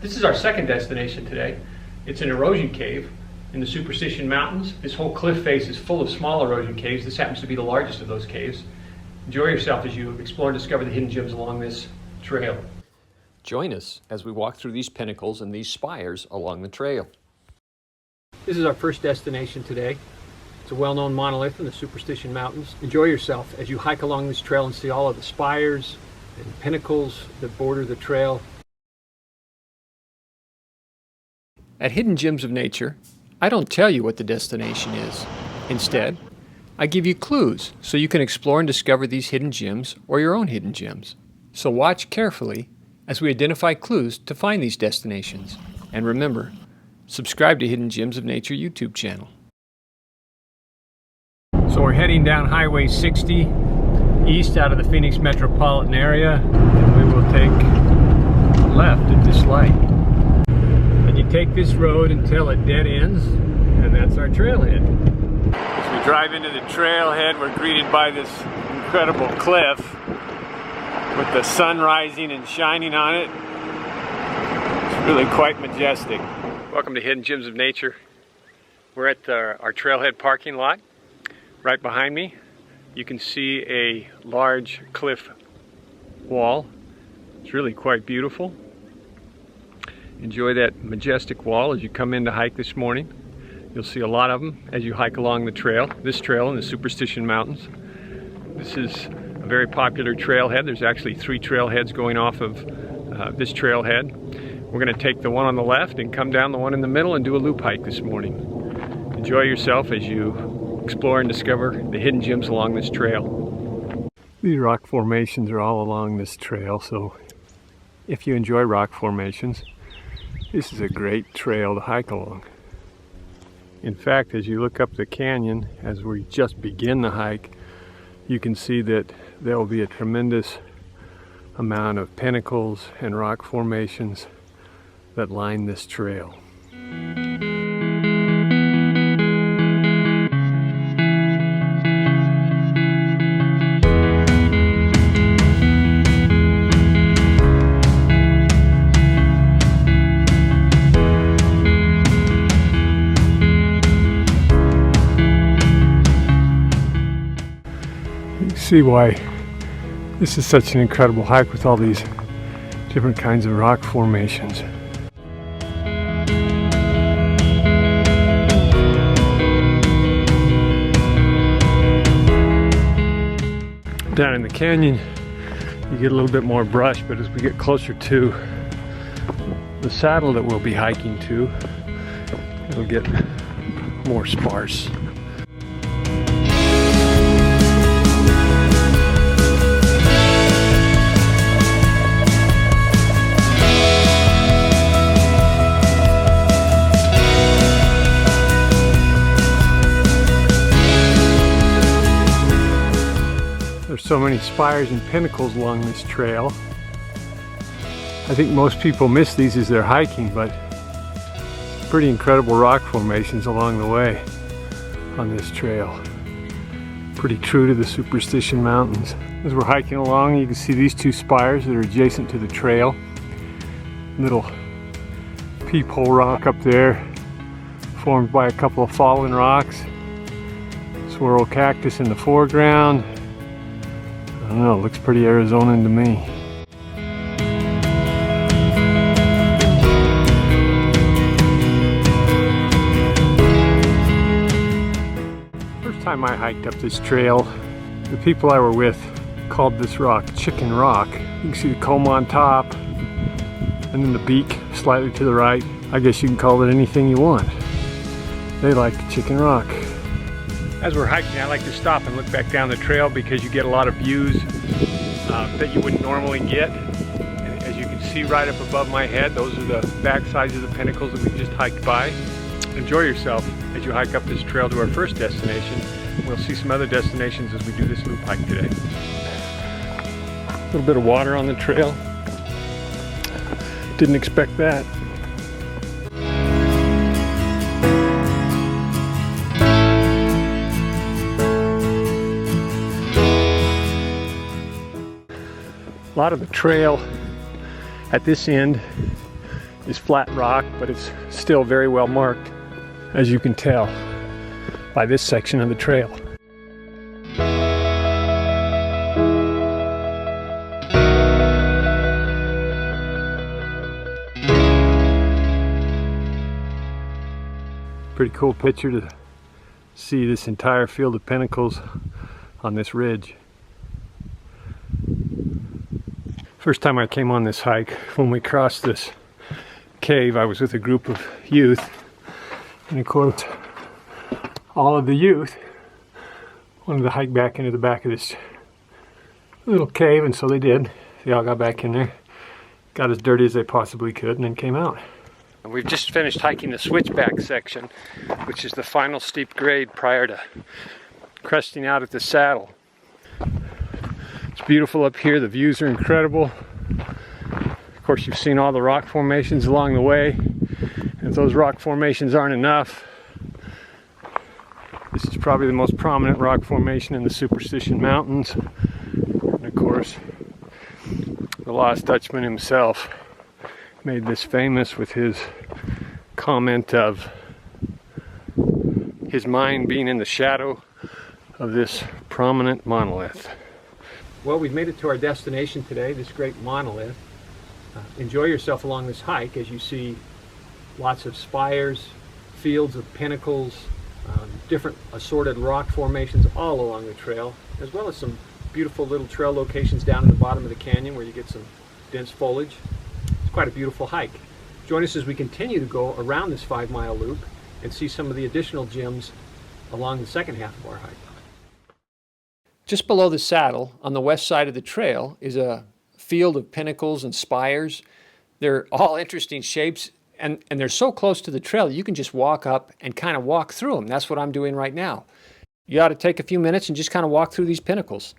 This is our second destination today. It's an erosion cave in the Superstition Mountains. This whole cliff face is full of small erosion caves. This happens to be the largest of those caves. Enjoy yourself as you explore and discover the hidden gems along this trail. Join us as we walk through these pinnacles and these spires along the trail. This is our first destination today. It's a well-known monolith in the Superstition Mountains. Enjoy yourself as you hike along this trail and see all of the spires and pinnacles that border the trail. At Hidden Gems of Nature, I don't tell you what the destination is. Instead, I give you clues so you can explore and discover these hidden gems or your own hidden gems. So watch carefully as we identify clues to find these destinations. And remember, subscribe to Hidden Gems of Nature YouTube channel. So we're heading down Highway 60 east out of the Phoenix metropolitan area, and we will take a left at this light. And you take this road until it dead ends, and that's our trailhead. As we drive into the trailhead, we're greeted by this incredible cliff with the sun rising and shining on it. It's really quite majestic. Welcome to Hidden Gems of Nature. We're at our trailhead parking lot. Right behind me, you can see a large cliff wall. It's really quite beautiful. Enjoy that majestic wall as you come in to hike this morning. You'll see a lot of them as you hike along the trail, this trail in the Superstition Mountains. This is a very popular trailhead. There's actually 3 trailheads going off of this trailhead. We're going to take the one on the left and come down the one in the middle and do a loop hike this morning. Enjoy yourself as you explore and discover the hidden gems along this trail. These rock formations are all along this trail, so if you enjoy rock formations, this is a great trail to hike along. In fact, as you look up the canyon, as we just begin the hike, you can see that there will be a tremendous amount of pinnacles and rock formations that line this trail. See why this is such an incredible hike with all these different kinds of rock formations. Down in the canyon you get a little bit more brush, but as we get closer to the saddle that we'll be hiking to, it'll get more sparse. There's so many spires and pinnacles along this trail. I think most people miss these as they're hiking, but pretty incredible rock formations along the way on this trail. Pretty true to the Superstition Mountains. As we're hiking along, you can see these 2 spires that are adjacent to the trail. Little peephole rock up there, formed by a couple of fallen rocks. Swirl cactus in the foreground. I don't know, it looks pretty Arizonan to me. First time I hiked up this trail, the people I were with called this rock Chicken Rock. You can see the comb on top, and then the beak slightly to the right. I guess you can call it anything you want. They like Chicken Rock. As we're hiking, I like to stop and look back down the trail because you get a lot of views that you wouldn't normally get. And as you can see right up above my head, those are the back sides of the pinnacles that we just hiked by. Enjoy yourself as you hike up this trail to our first destination. We'll see some other destinations as we do this loop hike today. A little bit of water on the trail. Didn't expect that. A lot of the trail at this end is flat rock, but it's still very well marked, as you can tell by this section of the trail. Pretty cool picture to see this entire field of pinnacles on this ridge. First time I came on this hike, when we crossed this cave, I was with a group of youth, and of course all of the youth wanted to hike back into the back of this little cave, and so they did. They all got back in there, got as dirty as they possibly could, and then came out. We've just finished hiking the switchback section, which is the final steep grade prior to cresting out at the saddle. It's beautiful up here, the views are incredible. Of course, you've seen all the rock formations along the way, and if those rock formations aren't enough, this is probably the most prominent rock formation in the Superstition Mountains. And of course, the lost Dutchman himself made this famous with his comment of his mind being in the shadow of this prominent monolith. Well, we've made it to our destination today, this great monolith. Enjoy yourself along this hike as you see lots of spires, fields of pinnacles, different assorted rock formations all along the trail, as well as some beautiful little trail locations down in the bottom of the canyon where you get some dense foliage. It's quite a beautiful hike. Join us as we continue to go around this 5-mile loop and see some of the additional gems along the second half of our hike. Just below the saddle, on the west side of the trail, is a field of pinnacles and spires. They're all interesting shapes, and they're so close to the trail you can just walk up and kind of walk through them. That's what I'm doing right now. You ought to take a few minutes and just kind of walk through these pinnacles.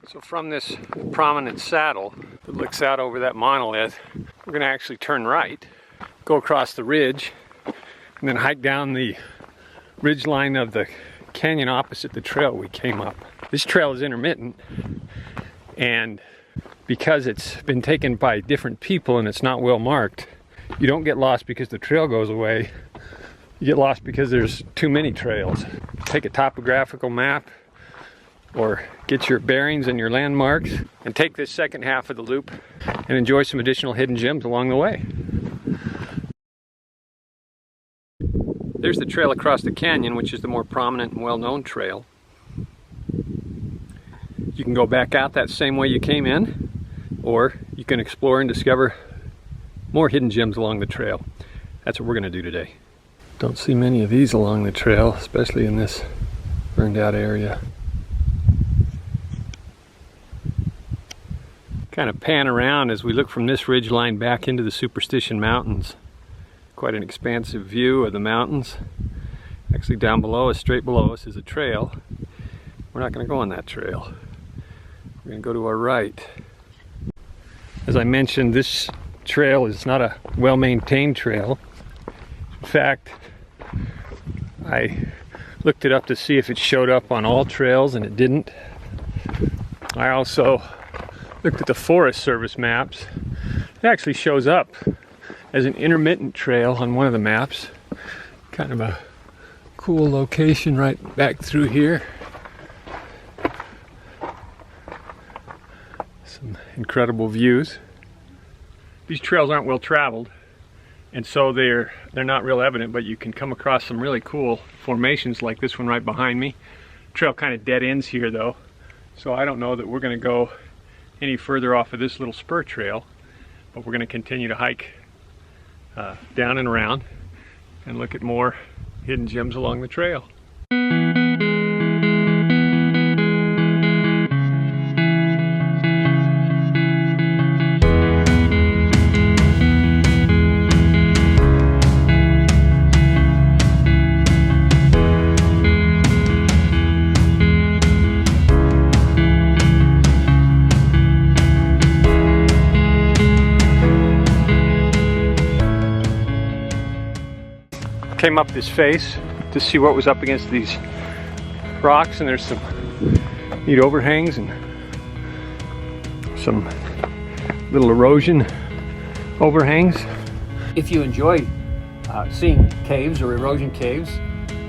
So from this prominent saddle that looks out over that monolith, we're going to actually turn right, go across the ridge, and then hike down the ridge line of the canyon opposite the trail we came up. This trail is intermittent, and because it's been taken by different people and it's not well marked, you don't get lost because the trail goes away. You get lost because there's too many trails. Take a topographical map or get your bearings and your landmarks and take this second half of the loop and enjoy some additional hidden gems along the way. There's the trail across the canyon, which is the more prominent and well-known trail. You can go back out that same way you came in, or you can explore and discover more hidden gems along the trail. That's what we're going to do today. Don't see many of these along the trail, especially in this burned out area. Kind of pan around as we look from this ridge line back into the Superstition Mountains. Quite an expansive view of the mountains. Actually down below us, straight below us, is a trail. We're not going to go on that trail. We're going to go to our right. As I mentioned, this trail is not a well-maintained trail. In fact, I looked it up to see if it showed up on all trails, and it didn't. I also looked at the Forest Service maps. It actually shows up as an intermittent trail on one of the maps. Kind of a cool location right back through here. Some incredible views. These trails aren't well traveled, and so they're not real evident, but you can come across some really cool formations like this one right behind me. Trail kind of dead ends here though, so I don't know that we're going to go any further off of this little spur trail, but we're going to continue to hike down and around and look at more hidden gems along the trail. Came up this face to see what was up against these rocks, and there's some neat overhangs and some little erosion overhangs. If you enjoy seeing caves or erosion caves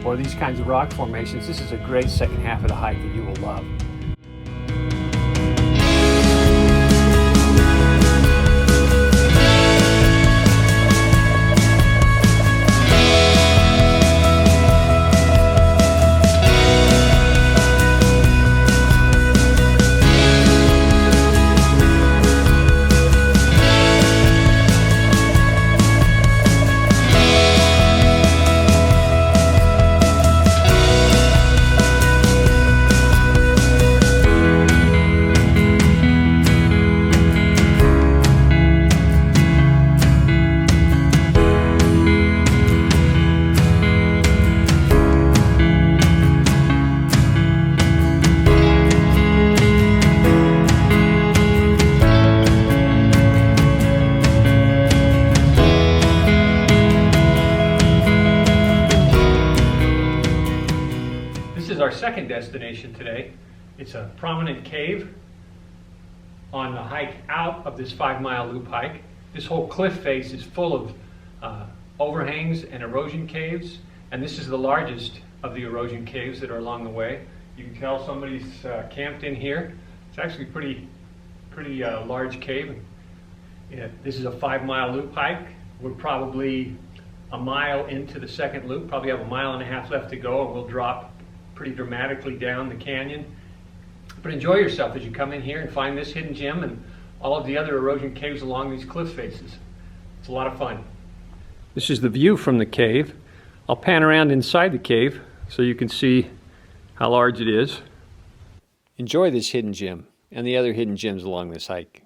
or these kinds of rock formations, this is a great second half of the hike that you will love. This is our second destination today. It's a prominent cave on the hike out of this 5-mile loop hike. This whole cliff face is full of overhangs and erosion caves, and this is the largest of the erosion caves that are along the way. You can tell somebody's camped in here. It's actually pretty large cave. Yeah, this is a 5-mile loop hike. We're probably a mile into the second loop, probably have a mile and a half left to go, and we'll drop pretty dramatically down the canyon. But enjoy yourself as you come in here and find this hidden gem and all of the other erosion caves along these cliff faces. It's a lot of fun. This is the view from the cave. I'll pan around inside the cave so you can see how large it is. Enjoy this hidden gem and the other hidden gems along this hike.